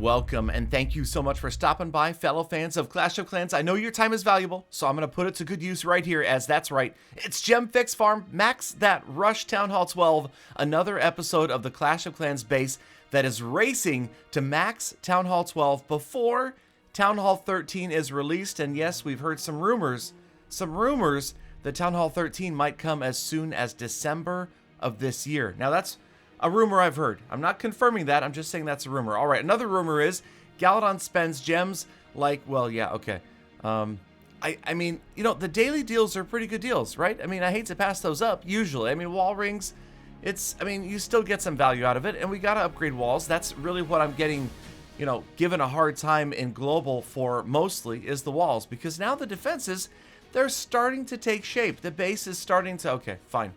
Welcome, and thank you so much for stopping by, fellow fans of Clash of Clans. I know your time is valuable, so I'm going to put it to good use right here, as that's right, it's Gem Fix Farm, Max That Rush Town Hall 12, another episode of the Clash of Clans base that is racing to max Town Hall 12 before Town Hall 13 is released. And yes, we've heard some rumors that Town Hall 13 might come as soon as December of this year. Now that's a rumor I've heard. I'm not confirming that, I'm just saying that's a rumor. All right, another rumor is Galadon spends gems like, well, yeah, okay. I mean, you know, the daily deals are pretty good deals, right? I mean, I hate to pass those up, usually. I mean, wall rings, you still get some value out of it, and we gotta upgrade walls. That's really what I'm getting, you know, given a hard time in global for mostly, is the walls. Because now the defenses, they're starting to take shape. The base is starting to, okay, fine.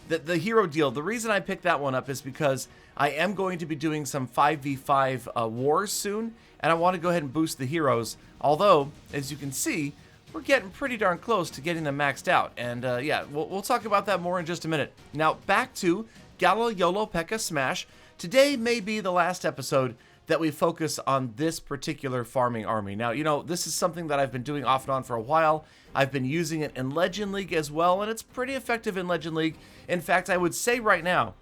The hero deal, the reason I picked that one up is because I am going to be doing some 5v5 wars soon, and I want to go ahead and boost the heroes. Although, as you can see, we're getting pretty darn close to getting them maxed out. And yeah, we'll talk about that more in just a minute. Now, back to Galadon Pekka Smash. Today may be the last episode that we focus on this particular farming army. Now, you know, this is something that I've been doing off and on for a while. I've been using it in Legend League as well, and it's pretty effective in Legend League. In fact, I would say right now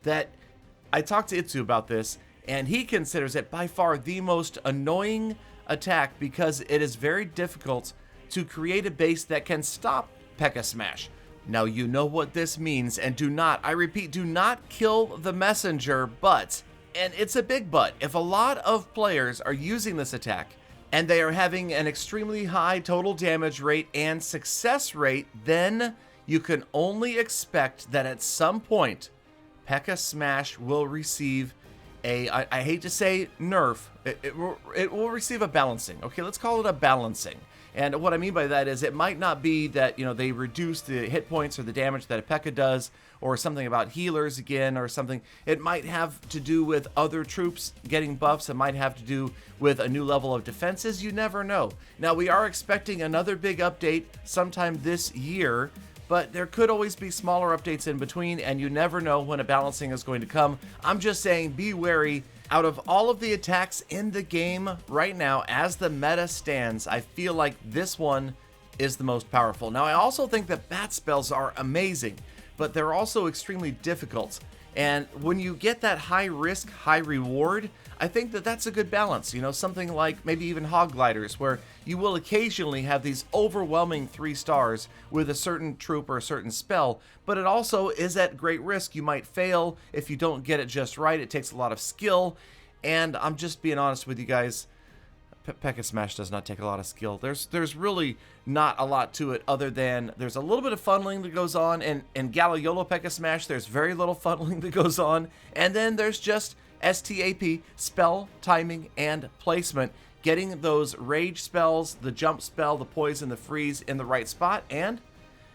that I talked to Itsu about this, and he considers it by far the most annoying attack because it is very difficult to create a base that can stop Pekka Smash. Now, you know what this means, and do not, I repeat, do not kill the messenger, but, and it's a big but, if a lot of players are using this attack, and they are having an extremely high total damage rate and success rate, then you can only expect that at some point, Pekka Smash will receive a, I hate to say nerf, it will receive a balancing. Okay, let's call it a balancing. And what I mean by that is it might not be that, you know, they reduce the hit points or the damage that a Pekka does, or something about healers again, or something. It might have to do with other troops getting buffs. It might have to do with a new level of defenses. You never know. Now, we are expecting another big update sometime this year, but there could always be smaller updates in between, and you never know when a balancing is going to come. I'm just saying, be wary. Out of all of the attacks in the game right now, as the meta stands, I feel like this one is the most powerful. Now, I also think that bat spells are amazing, but they're also extremely difficult. And when you get that high risk, high reward, I think that that's a good balance. You know, something like maybe even Hog Gliders, where you will occasionally have these overwhelming 3 stars with a certain troop or a certain spell, but it also is at great risk. You might fail if you don't get it just right. It takes a lot of skill, and I'm just being honest with you guys, Pekka Smash does not take a lot of skill. There's really not a lot to it other than there's a little bit of funneling that goes on, and in Galadon Pekka Smash there's very little funneling that goes on, and then there's just STAP, spell, timing, and placement. Getting those rage spells, the jump spell, the poison, the freeze in the right spot, and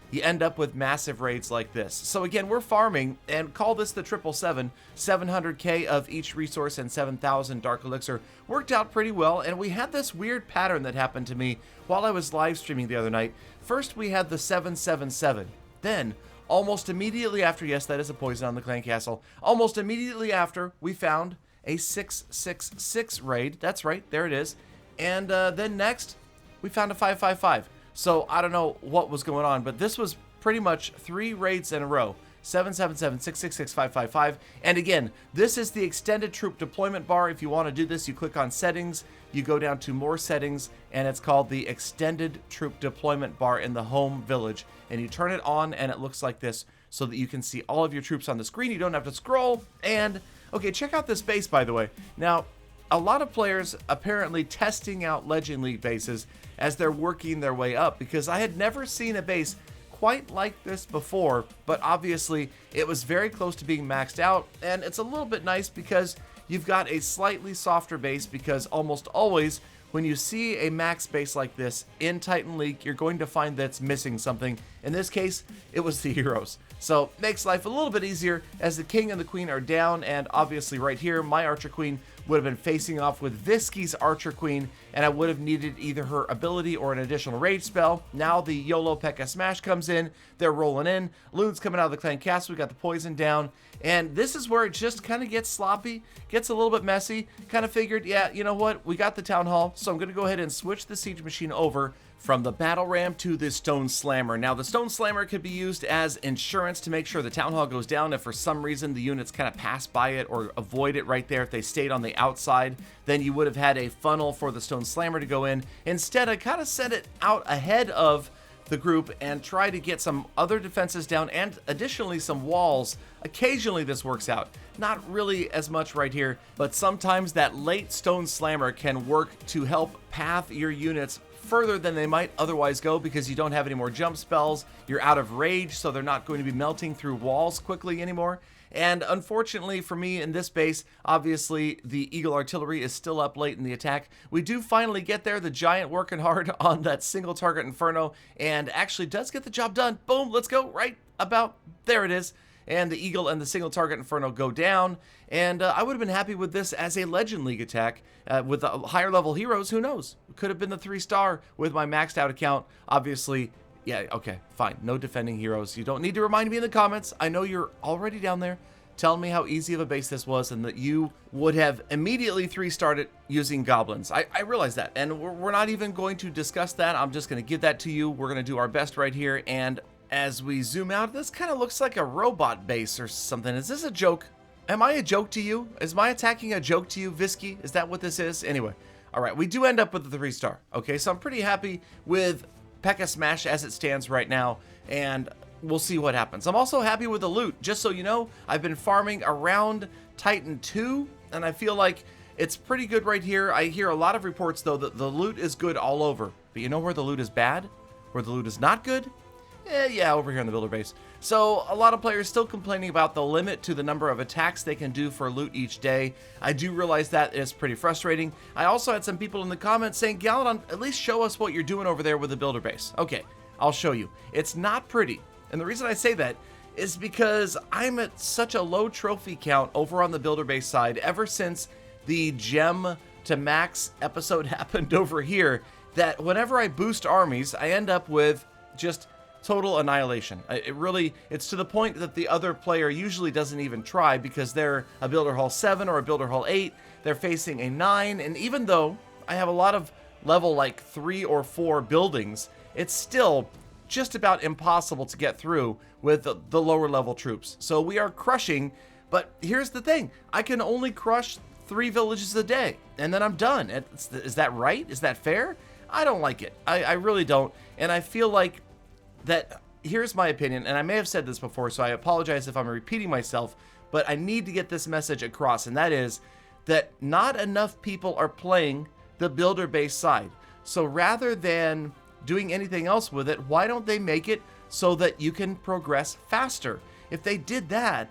you end up with massive raids like this. So again, we're farming, and call this the 777, 700k of each resource and 7,000 Dark Elixir. Worked out pretty well, and we had this weird pattern that happened to me while I was live streaming the other night. First we had the 777, then almost immediately after, yes, that is a poison on the clan castle, almost immediately after, we found a 666 raid. That's right, there it is. And then next, we found a 555. So I don't know what was going on, but this was pretty much 3 raids in a row. 777, 666, 555. And again, this is the extended troop deployment bar. If you want to do this, you click on settings, you go down to more settings, and it's called the extended troop deployment bar in the home village. And you turn it on, and it looks like this so that you can see all of your troops on the screen. You don't have to scroll. And okay, check out this base, by the way. Now, a lot of players apparently testing out Legend League bases as they're working their way up, because I had never seen a base quite like this before, but obviously it was very close to being maxed out, and it's a little bit nice because you've got a slightly softer base, because almost always when you see a max base like this in Titan League, you're going to find that it's missing something. In this case, it was the heroes. So makes life a little bit easier as the king and the queen are down, and obviously right here, my archer queen would have been facing off with Visky's archer queen, and I would have needed either her ability or an additional rage spell. Now the YOLO Pekka Smash comes in, they're rolling in, Loon's coming out of the clan castle, we got the poison down, and this is where it just kind of gets sloppy, gets a little bit messy. Kind of figured, yeah, you know what, we got the town hall, so I'm going to go ahead and switch the siege machine over from the battle ram to the stone slammer. Now the stone slammer could be used as insurance to make sure the town hall goes down. If for some reason the units kind of pass by it or avoid it right there, if they stayed on the outside, then you would have had a funnel for the stone slammer to go in. Instead, I kind of sent it out ahead of the group and try to get some other defenses down and additionally some walls. Occasionally this works out. Not really as much right here, but sometimes that late stone slammer can work to help path your units further than they might otherwise go because you don't have any more jump spells. You're out of rage, so they're not going to be melting through walls quickly anymore. And unfortunately for me in this base, obviously the Eagle Artillery is still up late in the attack. We do finally get there, the Giant working hard on that single target Inferno, and actually does get the job done. Boom, let's go, right about there it is. And the Eagle and the single target Inferno go down, and I would have been happy with this as a Legend League attack. With the higher level heroes, who knows? Could have been the 3-star with my maxed out account. Obviously, yeah, okay, fine. No defending heroes. You don't need to remind me in the comments. I know you're already down there telling me how easy of a base this was and that you would have immediately 3-starred it using goblins. I realize that, and we're not even going to discuss that. I'm just going to give that to you. We're going to do our best right here, and as we zoom out, this kind of looks like a robot base or something. Is this a joke? Am I a joke to you? Is my attacking a joke to you, Visky? Is that what this is? Anyway, all right, we do end up with the 3-star. Okay, so I'm pretty happy with Pekka Smash as it stands right now, and we'll see what happens. I'm also happy with the loot. Just so you know, I've been farming around Titan 2, and I feel like it's pretty good right here. I hear a lot of reports, though, that the loot is good all over. But you know where the loot is bad? Where the loot is not good? Yeah, over here in the builder base. So a lot of players still complaining about the limit to the number of attacks they can do for loot each day. I do realize that is pretty frustrating. I also had some people in the comments saying, Galadon, at least show us what you're doing over there with the builder base. Okay, I'll show you. It's not pretty. And the reason I say that is because I'm at such a low trophy count over on the builder base side ever since the gem to max episode happened over here that whenever I boost armies, I end up with just total annihilation. It's to the point that the other player usually doesn't even try because they're a Builder Hall 7 or a Builder Hall 8. They're facing a 9, and even though I have a lot of level like 3 or 4 buildings, it's still just about impossible to get through with the lower level troops. So we are crushing, but here's the thing. I can only crush 3 villages a day, and then I'm done. Is that right? Is that fair? I don't like it. I really don't, and I feel like that, here's my opinion, and I may have said this before, so I apologize if I'm repeating myself, but I need to get this message across, and that is that not enough people are playing the builder base side. So rather than doing anything else with it, why don't they make it so that you can progress faster? If they did that,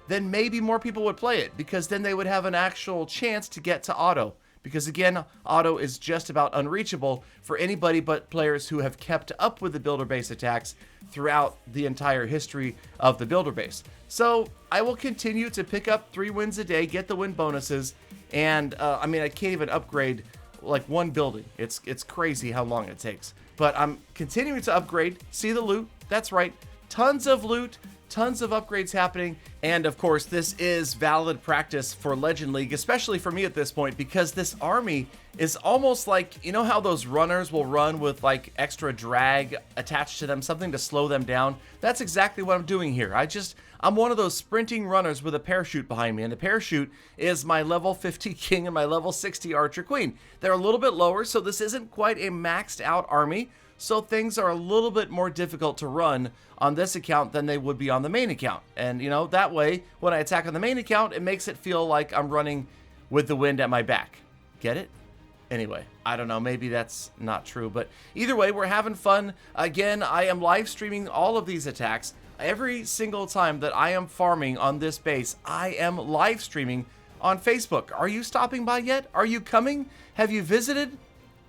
then maybe more people would play it, because then they would have an actual chance to get to auto. Because again, auto is just about unreachable for anybody but players who have kept up with the builder base attacks throughout the entire history of the builder base. So I will continue to pick up 3 wins a day, get the win bonuses, and I mean, I can't even upgrade like 1 building. It's crazy how long it takes. But I'm continuing to upgrade, see the loot, that's right, tons of loot, tons of upgrades happening, and of course this is valid practice for Legend League, especially for me at this point, because this army is almost like, you know how those runners will run with like extra drag attached to them, something to slow them down? That's exactly what I'm doing here. I'm one of those sprinting runners with a parachute behind me, and the parachute is my level 50 king and my level 60 archer queen. They're a little bit lower, so this isn't quite a maxed out army, so things are a little bit more difficult to run on this account than they would be on the main account. And you know, that way, when I attack on the main account, it makes it feel like I'm running with the wind at my back. Get it? Anyway, I don't know, maybe that's not true, but either way, we're having fun. Again, I am live streaming all of these attacks. Every single time that I am farming on this base, I am live streaming on Facebook. Are you stopping by yet? Are you coming? Have you visited?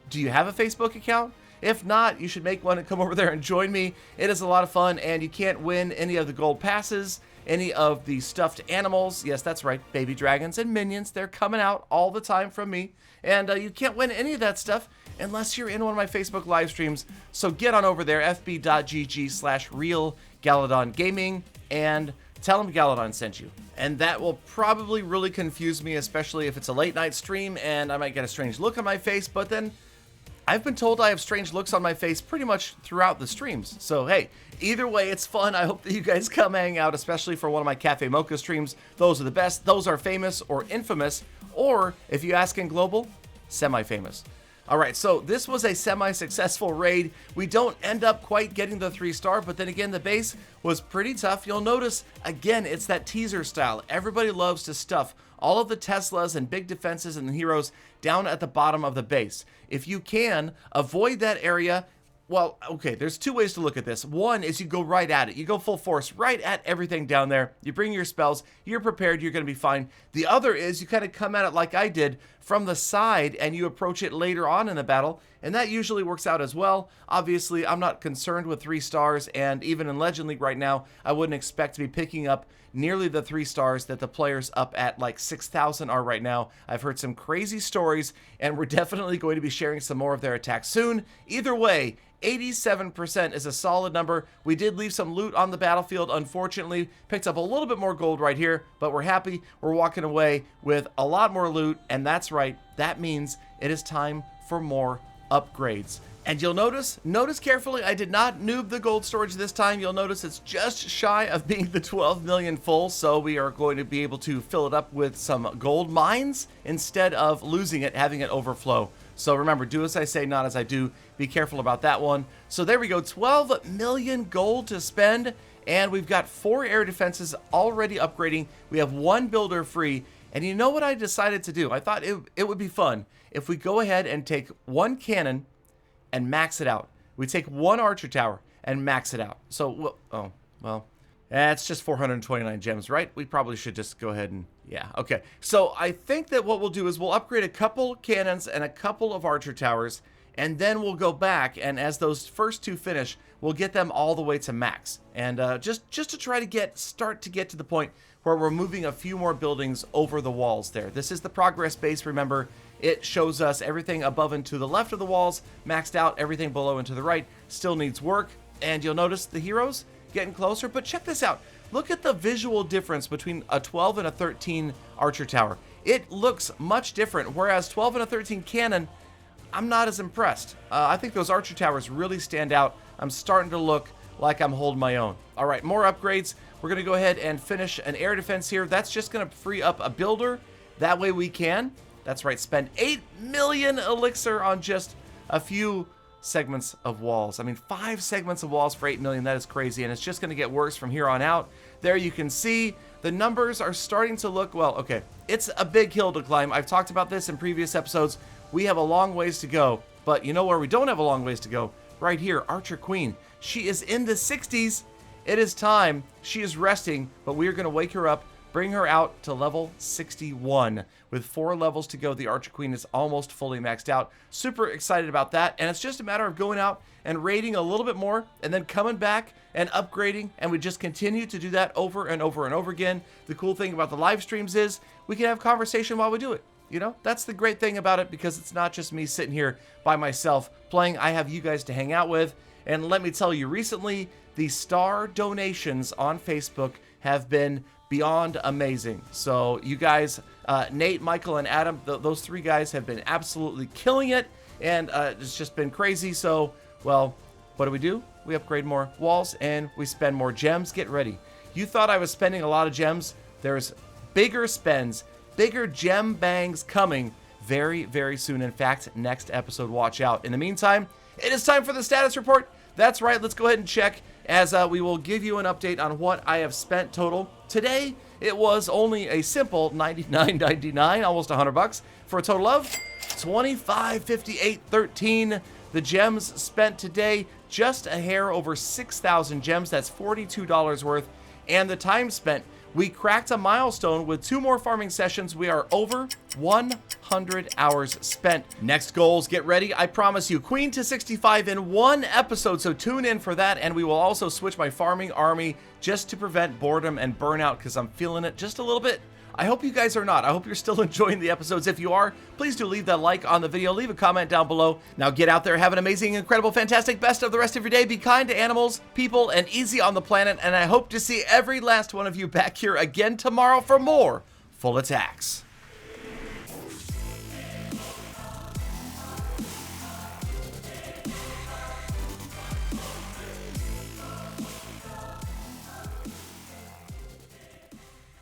Do you have a Facebook account? If not, you should make one and come over there and join me. It is a lot of fun, and you can't win any of the gold passes, any of the stuffed animals. Yes, that's right, baby dragons and minions. They're coming out all the time from me. And you can't win any of that stuff unless you're in one of my Facebook live streams. So get on over there, fb.gg/realgaladongaming, and tell them Galadon sent you. And that will probably really confuse me, especially if it's a late night stream and I might get a strange look on my face. But then I've been told I have strange looks on my face pretty much throughout the streams. So hey, either way, it's fun. I hope that you guys come hang out, especially for one of my Cafe Mocha streams. Those are the best. Those are famous or infamous, or if you ask in global, semi-famous. All right, so this was a semi-successful raid. We don't end up quite getting the 3-star, but then again, the base was pretty tough. You'll notice, again, it's that teaser style. Everybody loves to stuff all of the Teslas and big defenses and the heroes down at the bottom of the base. If you can, avoid that area. Well, okay, there's two ways to look at this. One is you go right at it. You go full force right at everything down there. You bring your spells. You're prepared. You're going to be fine. The other is you kind of come at it like I did from the side and you approach it later on in the battle. And that usually works out as well. Obviously, I'm not concerned with 3 stars. And even in Legend League right now, I wouldn't expect to be picking up nearly the 3 stars that the players up at like 6,000 are right now. I've heard some crazy stories, and we're definitely going to be sharing some more of their attacks soon. Either way, 87% is a solid number. We did leave some loot on the battlefield, unfortunately. Picked up a little bit more gold right here, but we're happy. We're walking away with a lot more loot, and that's right. That means it is time for more upgrades. And you'll notice carefully, I did not noob the gold storage this time. You'll notice it's just shy of being the 12 million full, so we are going to be able to fill it up with some gold mines instead of losing it, having it overflow. So remember, do as I say, not as I do. Be careful about that one. So there we go, 12 million gold to spend, and we've got 4 air defenses already upgrading. We have 1 builder free, and you know what I decided to do? I thought it would be fun if we go ahead and take 1 cannon and max it out. We take 1 archer tower and max it out. So, well, it's just 429 gems, right? We probably should just go ahead and, yeah, okay. So I think that what we'll do is we'll upgrade a couple cannons and a couple of archer towers, and then we'll go back, and as those first 2 finish, we'll get them all the way to max. And just to try to start to get to the point where we're moving a few more buildings over the walls there. This is the progress base, remember. It shows us everything above and to the left of the walls, maxed out, everything below and to the right still needs work. And you'll notice the heroes getting closer, but check this out. Look at the visual difference between a 12 and a 13 archer tower. It looks much different, whereas 12 and a 13 cannon, I'm not as impressed. I think those archer towers really stand out. I'm starting to look like I'm holding my own. All right, more upgrades. We're gonna go ahead and finish an air defense here. That's just gonna free up a builder. That way we can, that's right, spend 8 million elixir on just a few segments of walls. I mean, 5 segments of walls for 8 million, that is crazy, and it's just gonna get worse from here on out. There you can see the numbers are starting to look, well, okay, it's a big hill to climb. I've talked about this in previous episodes. We have a long ways to go, but you know where we don't have a long ways to go? Right here, Archer Queen. She is in the 60s. It is time. She is resting, but we are gonna wake her up, bring her out to level 61. With 4 levels to go, the Archer Queen is almost fully maxed out. Super excited about that, and it's just a matter of going out and raiding a little bit more, and then coming back and upgrading, and we just continue to do that over and over and over again. The cool thing about the live streams is we can have conversation while we do it. You know, that's the great thing about it, because it's not just me sitting here by myself playing. I have you guys to hang out with, and let me tell you, recently, the star donations on Facebook have been beyond amazing. So you guys, Nate, Michael, and Adam, those 3 guys have been absolutely killing it, and it's just been crazy. So, well, what do? We upgrade more walls, and we spend more gems. Get ready. You thought I was spending a lot of gems. There's bigger spends, bigger gem bangs coming very, very soon. In fact, next episode, watch out. In the meantime, it is time for the status report. That's right, let's go ahead and check, as we will give you an update on what I have spent total. Today, it was only a simple $99.99, almost $100, for a total of $25.58.13. The gems spent today, just a hair over 6,000 gems. That's $42 worth. And the time spent We cracked a milestone with 2 more farming sessions. We are over 100 hours spent. Next goals, get ready. I promise you, Queen to 65 in 1 episode, so tune in for that. And we will also switch my farming army just to prevent boredom and burnout because I'm feeling it just a little bit. I hope you guys are not. I hope you're still enjoying the episodes. If you are, please do leave that like on the video. Leave a comment down below. Now get out there, have an amazing, incredible, fantastic best of the rest of your day. Be kind to animals, people, and easy on the planet. And I hope to see every last one of you back here again tomorrow for more Full Attacks.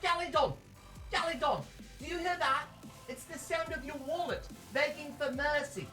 Galadon! Galadon! Do you hear that? It's the sound of your wallet begging for mercy.